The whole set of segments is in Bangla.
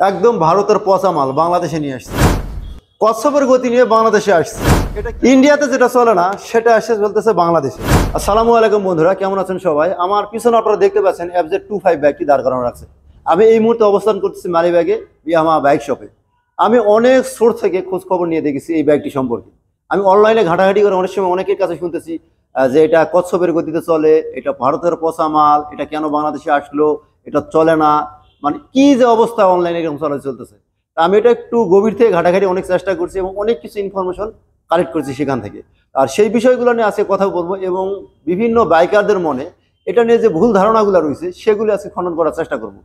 একদম ভারতের পচা মাল বাংলাদেশে নিয়ে আসছে। কচ্ছপের গতি নিয়ে বাংলাদেশে আসছে। এটা ইন্ডিয়াতে যেটা চলে না সেটা এসে চলতেছে বাংলাদেশে। আসসালামু আলাইকুম বন্ধুরা, কেমন আছেন সবাই? আমার পিছনে আপনারা দেখতে পাচ্ছেন FZ25 বাইকটি দাঁড় করানো রাখছে। আমি এই মুহূর্তে অবস্থান করতেছি মালিবাগে ইয়ামাহা বাইক শপে। আমি অনেক সোর্স থেকে খোঁজ খবর নিয়ে দেখেছি এই বাইকটি সম্পর্কে। আমি অনলাইনে ঘাটাঘাটি করে অনেক সময় অনেকের কাছে শুনতেছি যে এটা কচ্ছপের গতিতে চলে, এটা ভারতের পচা মাল, এটা কেন বাংলাদেশে আসলো, এটা চলে না, মানে কি যে অবস্থা অনলাইনে এরকম চলতেছে। আমি এটা একটু গভীর থেকে ঘাটাঘাটি অনেক চেষ্টা করছি এবং অনেক কিছু ইনফরমেশন কালেক্ট করছি সেখান থেকে। আর সেই বিষয়গুলো নিয়ে আজকে কথা বলবো এবং বিভিন্ন বাইকারদের মনে এটা নিয়ে যে ভুল ধারণাগুলো রয়েছে সেগুলো আজকে খণ্ডন করার চেষ্টা করব।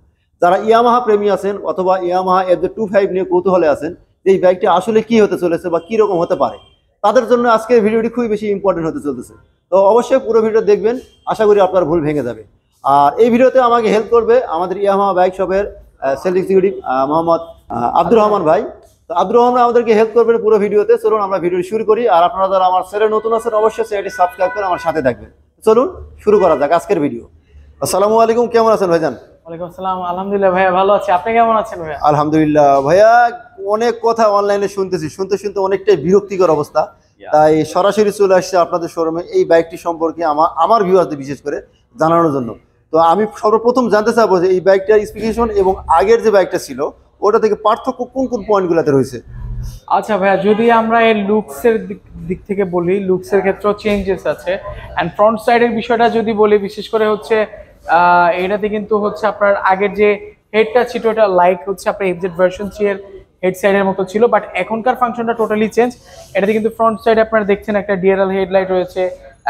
যারা ইয়ামাহা প্রেমী আছেন অথবা ইয়ামাহা FZ25 নিয়ে কৌতূহলে আছেন এই বাইকটি আসলে কি হতে চলেছে বা কি রকম হতে পারে, তাদের জন্য আজকের ভিডিওটি খুবই বেশি ইম্পর্টেন্ট হতে চলতেছে। তো অবশ্যই পুরো ভিডিও দেখবেন, আশা করি আপনার ভুল ভেঙে যাবে। আর এই ভিডিওতে আমাকে হেল্প করবে আমাদের ইয়ামাহা বাইক শপের সেলস এক্সিকিউটিভ মোহাম্মদ আব্দুর রহমান ভাই। তো আব্দুর রহমান আমাদেরকে হেল্প করবেন পুরো ভিডিওতে। চলুন আমরা ভিডিওটি শুরু করি। আর আপনারা যারা আমার চ্যানেলে নতুন আছেন অবশ্যই চ্যানেলটি সাবস্ক্রাইব করে আমার সাথে থাকবেন। চলুন শুরু করা যাক আজকের ভিডিও। আসসালামু আলাইকুম, কেমন আছেন ভাইজান? ওয়ালাইকুম আসসালাম। আলহামদুলিল্লাহ ভাইয়া, ভালো আছি। আপনি কেমন আছেন ভাইয়া? আলহামদুলিল্লাহ ভাইয়া, অনেক কথা অনলাইনে শুনতেছি, শুনতে শুনতে অনেকটাই বিরক্তিকর অবস্থা। তাই সরাসরি চলে আসছে আপনাদের শোরুমে এই বাইকটি সম্পর্কে আমার ভিউয়ারদের বিশেষ করে জানানোর জন্য। তো আমি সর্বপ্রথম জানতে চাবো যে এই বাইকটার স্পেসিফিকেশন এবং আগের যে বাইকটা ছিল ওটা থেকে পার্থক্য কোন কোন পয়েন্টগুলোতে রয়েছে? আচ্ছা ভাইয়া, যদি আমরা এর লুকসের দিক থেকে বলি, লুকসের ক্ষেত্রেও চেঞ্জেস আছে। অ্যান্ড ফ্রন্ট সাইডের বিষয়টা যদি বলি, বিশেষ করে হচ্ছে এটাতে কিন্তু হচ্ছে আপনার আগের যে হেডটা ছিল ওটা লাইক হচ্ছে আপনার FZ ভার্সন 3 এর হেড সাইডের মতো ছিল, বাট এখনকার ফাংশনটা টোটালি চেঞ্জ। এটাতে কিন্তু ফ্রন্ট সাইডে আপনারা দেখছেন একটা ডিআরএল হেডলাইট রয়েছে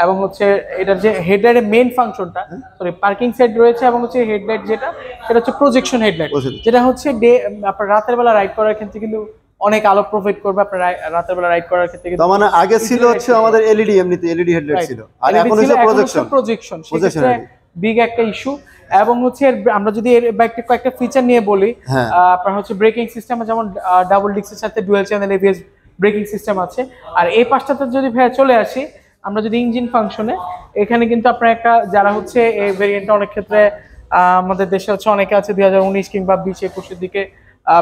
এবং হচ্ছে এটার যে হেডলাইটের মেইন ফাংশনটা সরি পার্কিং সাইড রয়েছে এবং হচ্ছে হেডলাইট যেটা সেটা হচ্ছে প্রজেকশন হেডলাইট, যেটা হচ্ছে আপনার রাতের বেলা রাইড করার ক্ষেত্রে কিন্তু অনেক আলো প্রোভাইড করবে আপনার রাতের বেলা রাইড করার ক্ষেত্রে। তার মানে আগে ছিল হচ্ছে আমাদের এলইডি, এমনিতে এলইডি হেডলাইট ছিল, আর এখন হচ্ছে প্রজেকশন বিগ একটা ইস্যু। এবং হচ্ছে আমরা যদি এর বাইকটা কয়েকটা ফিচার নিয়ে বলি, আপনার হচ্ছে ব্রেকিং সিস্টেম যেমন ডাবল ডিস্কের সাথে dual channel ABS braking system আছে। আর এই পাঁচটাতে যদি চলে আসি আমরা যদি ইঞ্জিন ফাংশনে, এখানে কিন্তু আপনার একটা যারা হচ্ছে এই ভেরিয়েন্টটা অনেক ক্ষেত্রে আমাদের দেশে হচ্ছে অনেকে আছে 2019 কিংবা 20-21 দিকে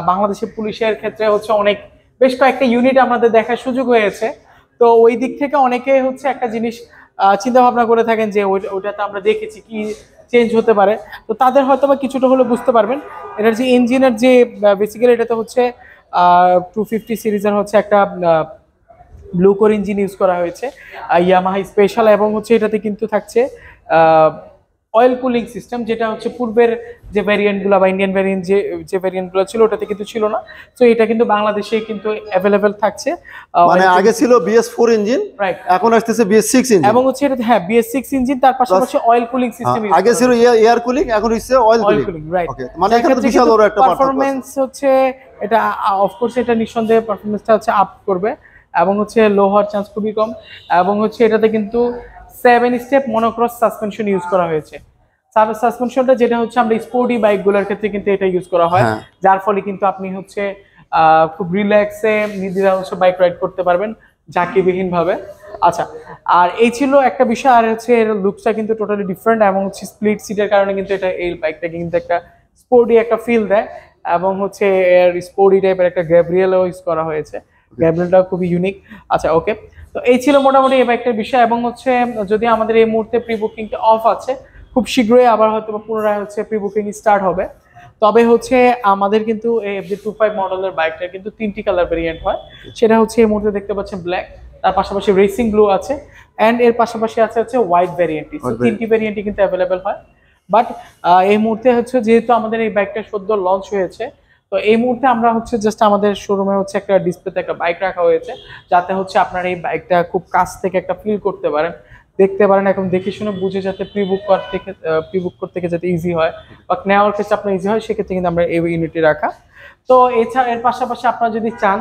বাংলাদেশের পুলিশের ক্ষেত্রে হচ্ছে অনেক বেশ কয়েকটা ইউনিট আমাদের দেখার সুযোগ হয়েছে। তো ওই দিক থেকে অনেকে হচ্ছে একটা জিনিস চিন্তা ভাবনা করে থাকেন যে ওইটাতে আমরা দেখেছি কি চেঞ্জ হতে পারে। তো তাদের হয়তো বা কিছুটা হলে বুঝতে পারবেন এটার যে ইঞ্জিনের যে বেসিক্যালি এটাতে হচ্ছে 250 সিরিজের হচ্ছে একটা ব্লু কোর ইঞ্জিন ইউজ করা হয়েছে ইয়ামাহা স্পেশাল, এবং হচ্ছে এটাতে কিন্তু থাকছে অয়েল কুলিং সিস্টেম, যেটা হচ্ছে পূর্বের যে ভ্যারিয়েন্টগুলো বা ইন্ডিয়ান ভ্যারিয়েন্ট যে ভ্যারিয়েন্টগুলো ছিল ওটাতে কিন্তু ছিল না। তো এটা কিন্তু বাংলাদেশে কিন্তু অ্যাভেলেবেল থাকছে। মানে আগে ছিল BS4 ইঞ্জিন, রাইট, এখন আসছে BS6 ইঞ্জিন এবং হচ্ছে এটা BS6 ইঞ্জিন, তার পাশাপাশি অয়েল কুলিং সিস্টেম। আগে ছিল এয়ার কুলিং, এখন হচ্ছে অয়েল কুলিং, রাইট। মানে এখানে তো বিশাল বড় একটা পারফরম্যান্স হচ্ছে এটা অফকোর্স এটা নিঃসন্দেহে পারফরম্যান্সটা হচ্ছে আপ করবে এবং হচ্ছে লো হওয়ার চান্স খুবই কম। এবং হচ্ছে এটাতে কিন্তু 7 স্টেপ মনোক্রস সাসপেনশন ইউজ করা হয়েছে। সাসপেনশনটা যেটা হচ্ছে আমরা স্পোর্টি বাইকগুলোর ক্ষেত্রে কিন্তু এটা ইউজ করা হয়, যার ফলে কিন্তু আপনি হচ্ছে খুব রিল্যাক্সে নির্দ্বিধায় হচ্ছে বাইক রাইড করতে পারবেন ঝাঁকিবিহীন ভাবে। আচ্ছা, আর এই ছিল একটা বিষয়। আর হচ্ছে এর লুকসটা কিন্তু টোটালি ডিফারেন্ট এবং হচ্ছে স্প্লিট সিটের কারণে কিন্তু এটা এই বাইকটাকে কিন্তু একটা স্পোর্টি একটা ফিল দেয় এবং হচ্ছে এর স্পোর্টি টাইপের একটা গ্যাব্রিয়েলও ইউজ করা হয়েছে। গ্যাব্রিয়েলটা খুবই ইউনিক। আচ্ছা, ওকে, তো এই ছিল মোটামুটি এই বাইকটার বিষয়। এবং হচ্ছে যদি আমাদের এই মুহূর্তে প্রি বুকিংটা অফ আছে, খুব শীঘ্রই আবার হয়তো পুনরায় হচ্ছে প্রি বুকিং স্টার্ট হবে। তবে হচ্ছে আমাদের কিন্তু এই FZ25 মডেলের বাইকটার কিন্তু 3টি কালার ভেরিয়েন্ট হয়। সেটা হচ্ছে এই মুহূর্তে দেখতে পাচ্ছেন ব্ল্যাক, তার পাশাপাশি রেসিং ব্লু আছে, অ্যান্ড এর পাশাপাশি আছে হচ্ছে হোয়াইট ভেরিয়েন্টটি। সো 3টি ভেরিয়েন্টই কিন্তু অ্যাভেলেবেল হয়। বাট এই মুহূর্তে হচ্ছে যেহেতু আমাদের এই বাইকটা সদ্য লঞ্চ হয়েছে, তো এই মুহূর্তে আমরা হচ্ছে জাস্ট আমাদের শোরুমে হচ্ছে একটা ডিসপ্লেতে একটা বাইক রাখা হয়েছে, যাতে হচ্ছে আপনার এই বাইকটা খুব কাছ থেকে একটা ফিল করতে পারেন, দেখতে পারেন, এখন দেখে শুনে বুঝে যাতে প্রি বুক করতে যাতে ইজি হয় বা নেওয়ার ক্ষেত্রে আপনার ইজি হয়, সেক্ষেত্রে কিন্তু আমরা এই ইউনিটটি রাখা। তো এছাড়া এর পাশাপাশি আপনারা যদি চান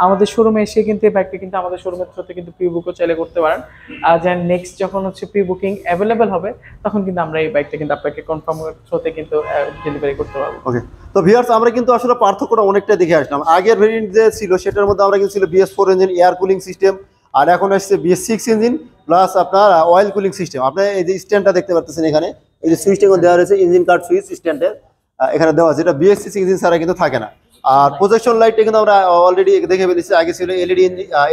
আমাদের শোরুমে এসে কিন্তু এই বাইকটা কিন্তু আমাদের শোরুমের থ্রুতে কিন্তু প্রি বুকও চাইলে করতে পারেন। আর যেন নেক্সট যখন হচ্ছে প্রি বুকিং অ্যাভেলেবেল হবে তখন কিন্তু আমরা এই বাইকটা কিন্তু আপনাকে কনফার্ম থ্রুতে কিন্তু ডেলিভারি করতে পারবো। ওকে, তো ভিউয়ার্স আমরা কিন্তু আসলে পার্থক্যটা অনেকটা দেখে আসলাম। আগের ভেরিয়েন্ট যে ছিল সেটার মধ্যে আমরা কিন্তু ছিল BS4 engine air cooling system, আর এখন আসছে BS6 ইঞ্জিন প্লাস আপনার অয়েল কুলিং সিস্টেম। আপনার এই যে স্ট্যান্ডটা দেখতে পাচ্ছেন এখানে, এই যে সুইচটা দেওয়া রয়েছে ইঞ্জিন কার্ড সুইচ স্ট্যান্ডের এখানে দেওয়া আছে, এটা BS6 ইঞ্জিন ছাড়া কিন্তু থাকে না। আর প্রজেকশন লাইটটা কিন্তু আমরা অলরেডি দেখে ফেলেছি, আগে ছিল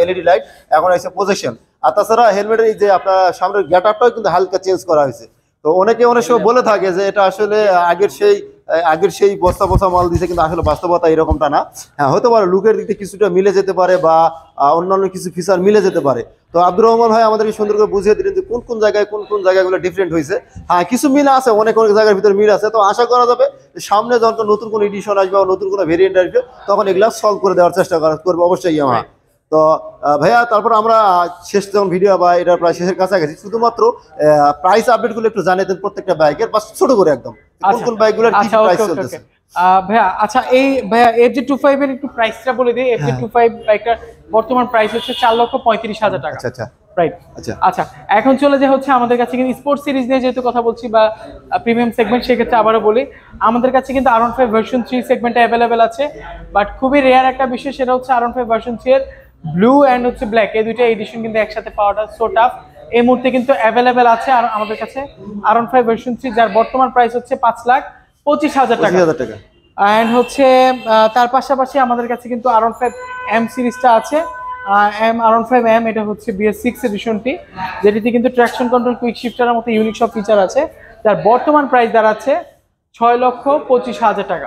এলইডি লাইট, এখন আছে প্রজেকশন। আর তাছাড়া হেলমেটের এই যে আপনার সামনের গেটআপটাও কিন্তু হালকা চেঞ্জ করা হয়েছে। তো অনেকে অনেক সময় বলে থাকে যে এটা আসলে আগের সেই বস্তা বস্তা মাল দিছে, কিন্তু আসলে বাস্তবতা এরকমটা না। হ্যাঁ, হতে পারে লুকের দিক থেকে কিছুটা মিলে যেতে পারে বা অন্যান্য কিছু ফিচার মিলে যেতে পারে। তো আব্দুর রহমান ভাই আমাদেরকে সুন্দর করে বুঝিয়ে দিলেন যে কোন জায়গায় কোন জায়গাগুলো ডিফারেন্ট হয়েছে। হ্যাঁ, কিছু মিল আছে, অনেক জায়গার ভিতরে মিল আছে। তো আশা করা যাবে সামনে যখন নতুন কোনো এডিশন আসবে বা নতুন কোনো ভেরিয়েন্ট আসবে তখন এগুলা সলভ করে দেওয়ার চেষ্টা করবে অবশ্যই ইয়ামাহা। তো ভাইয়া, তারপর আমরা শেষ যখন ভিডিও বা এটা প্রায় শেষের কাছাকাছি, শুধুমাত্র প্রাইস আপডেটগুলো একটু জানিয়ে দেন প্রত্যেকটা বাইকের, বা ছোট করে একদম কোন বাইকগুলোর কি প্রাইস চলতেছে। ভাইয়া আচ্ছা, এই ভাইয়া FZ25 এর একটু প্রাইসটা বলে দিই। FZ25 বাইকটার বর্তমান প্রাইস হচ্ছে 4,35,000 টাকা। আচ্ছা রাইট। আচ্ছা, এখন চলে যে হচ্ছে আমাদের কাছে কিন্তু স্পোর্টস সিরিজ নিয়ে যেহেতু কথা বলছি বা প্রিমিয়াম সেগমেন্ট, সেক্ষেত্রে আবারও বলি আমাদের কাছে কিন্তু R15 ভার্সন 3 সেগমেন্টে অ্যাভেলেবেল আছে। বাট খুবই রেয়ার একটা বিষয়, সেটা হচ্ছে R15 ভার্সন 3 এর ব্লু অ্যান্ড হচ্ছে ব্ল্যাক, এই দুইটা এডিশন কিন্তু একসাথে পাওয়াটা সো টাফ। এই মুহূর্তে কিন্তু অ্যাভেলেবেল আছে আর আমাদের কাছে R15 ভার্সন 3, যার বর্তমান প্রাইস হচ্ছে 5,25,000 টাকা। অ্যান্ড হচ্ছে তার পাশাপাশি আমাদের কাছে কিন্তু R15 M সিরিজটা আছে। R15 M, এটা হচ্ছে BS6 এডিশনটি, যেটিতে কিন্তু ট্র্যাকশন কন্ট্রোল, কুইক শিফটারের মতো ইউনিক সব ফিচার আছে, যার বর্তমান প্রাইস দাঁড়াচ্ছে 6,25,000 টাকা।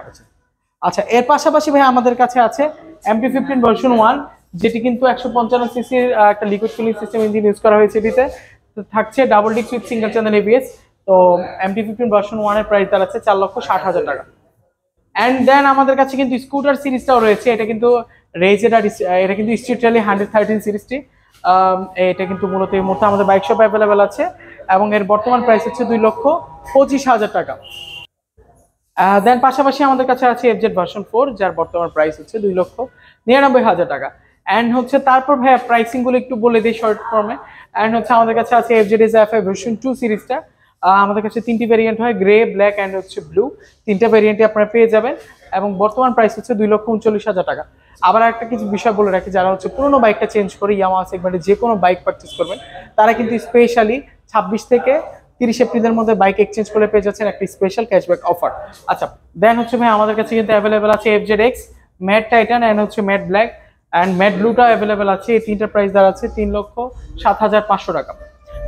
আচ্ছা, এর পাশাপাশি ভাই আমাদের কাছে আছে MT-15 ভার্সন 1, যেটি কিন্তু 155 সিসির একটা liquid cooling system engine use করা হয়েছে। এটিতে থাকছে double disc with single channel ABS। তো MT-15 ভার্সন 1 এর প্রাইস দাঁড়াচ্ছে 4,60,000 টাকা। অ্যান্ড দেন আমাদের কাছে কিন্তু স্কুটার সিরিজটাও রয়েছে। এটা কিন্তু এটা কিন্তু স্ট্রিট র্যালি 113 সিরিজটি। এটা কিন্তু মূলত এই মুহূর্তে আমাদের বাইক শপে অ্যাভেলেবেল আছে এবং এর বর্তমান প্রাইস হচ্ছে 2,25,000 টাকা। দেন পাশাপাশি আমাদের কাছে আছে FZ ভার্সন 4, যার বর্তমান প্রাইস হচ্ছে 2,99,000 টাকা। অ্যান্ড হচ্ছে তারপর ভাইয়া প্রাইসিং গুলো একটু বলে দিই শর্ট ফর্মে। অ্যান্ড হচ্ছে আমাদের কাছে আছে FZ-FI ভার্সন 2 সিরিজটা। আমাদের কাছে 3টি ভেরিয়েন্ট হয়, গ্রে, ব্ল্যাক অ্যান্ড হচ্ছে ব্লু। 3টা ভেরিয়েন্টই আপনারা পেয়ে যাবেন এবং বর্তমান প্রাইস হচ্ছে 2,39,000 টাকা। আবার একটা কিছু বিষয় বলে রাখি, যারা হচ্ছে পুরোনো বাইকটা চেঞ্জ করে ইয়ামাহা সেগমেন্টে যে কোনো বাইক পারচেজ করবেন, তারা কিন্তু স্পেশালি 26 থেকে 30 এপ্রিলের মধ্যে বাইক এক্সচেঞ্জ করে পেয়ে যাচ্ছেন একটা স্পেশাল ক্যাশব্যাক অফার। আচ্ছা, দেন হচ্ছে ভাই আমাদের কাছে কিন্তু অ্যাভেলেবেল আছে FZ-X, ম্যাট টাইটান অ্যান্ড হচ্ছে ম্যাট ব্ল্যাক অ্যান্ড ম্যাট ব্লুটা অ্যাভেলেবেল আছে। এই তিনটা প্রাইস দাঁড়াচ্ছে 3,07,500 টাকা।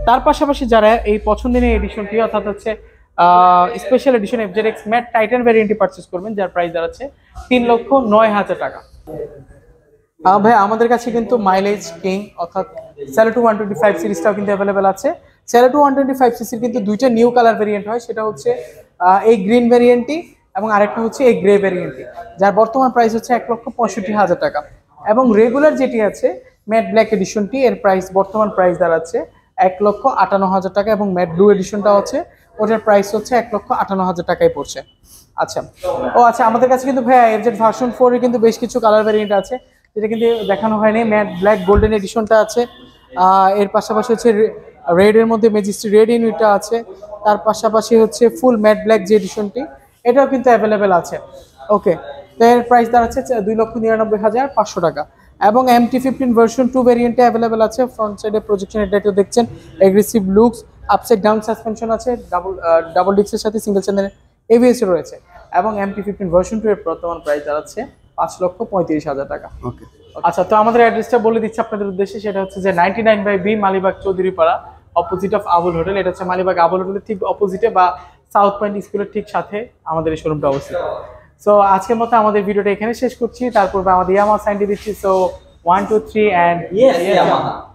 তার পাশাপাশি যারা এই পছন্দের এডিশনটি অর্থাৎ হচ্ছে special edition FZ-X matte titan ভ্যারিয়েন্টটি পারচেজ করবেন, যার প্রাইস দাঁড়াচ্ছে 3,09,000 টাকা। ভাই আমাদের কাছে কিন্তু মাইলেজ কিং অর্থাৎ Celato 125 সিরিজটাও কিন্তু অ্যাভেলেবেল আছে। Celato 125 সিসির কিন্তু দুইটা নিউ কালার ভেরিয়েন্ট হয়, সেটা হচ্ছে এই গ্রিন ভেরিয়েন্টটি এবং আরেকটা হচ্ছে এই গ্রে ভেরিয়েন্টটি, যার বর্তমান প্রাইস হচ্ছে 1,65,000 টাকা। এবং রেগুলার যেটি আছে ম্যাট ব্ল্যাক এডিশনটি, এর প্রাইস বর্তমান প্রাইস দাঁড়াচ্ছে 1,58,000 টাকা এবং ম্যাট ব্লু এডিশনটা হচ্ছে ওটার প্রাইস হচ্ছে 1,58,000 টাকায় পড়ছে। আচ্ছা, আচ্ছা, আমাদের কাছে কিন্তু ভাইয়া FZ ভার্সন 4 এর কিন্তু বেশ কিছু কালার ভেরিয়েন্ট আছে, যেটা কিন্তু দেখানো হয়নি। ম্যাট ব্ল্যাক গোল্ডেন এডিশনটা আছে, এর পাশাপাশি হচ্ছে রেড এর মধ্যে ম্যাজেস্টি রেড ইউনিটটা আছে, তার পাশাপাশি হচ্ছে ফুল ম্যাট ব্ল্যাক যে এডিশনটি, এটাও কিন্তু অ্যাভেলেবেল আছে। ওকে, তো এর প্রাইস দাঁড়াচ্ছে 2,99,500 টাকা। এবং MT-15 ভার্সন 2 ভেরিয়েন্টে অ্যাভেলেবেল আছে। ফ্রন্ট সাইডে প্রজেকশন এটা দেখছেন, aggressive looks, upside down suspension আছে, ডাবল ডিস্কের সাথে সিঙ্গেল চ্যানেল ABS রয়েছে। এবং MT-15 ভার্সন 2 এর বর্তমান প্রাইস দাঁড়াচ্ছে 5,35,000 টাকা। ওকে, আচ্ছা, তো আমাদের অ্যাড্রেসটা বলে দিচ্ছি আপনাদের উদ্দেশ্যে। সেটা হচ্ছে যে 99/B Malibagh Chowdhurypara, opposite of Abul hotel. এটা হচ্ছে মালিবাগ আবুল হোটেলের ঠিক অপোজিটে বা সাউথ পয়েন্ট স্কুলের ঠিক সাথে আমাদের এই শোরুমটা অবস্থিত। সো আজকের মতো আমাদের ভিডিওটা এখানে শেষ করছি। তারপর আমাদের ইয়ামাহা সাইনটি দিচ্ছি। So 1 2 3 and Yes, Yamaha.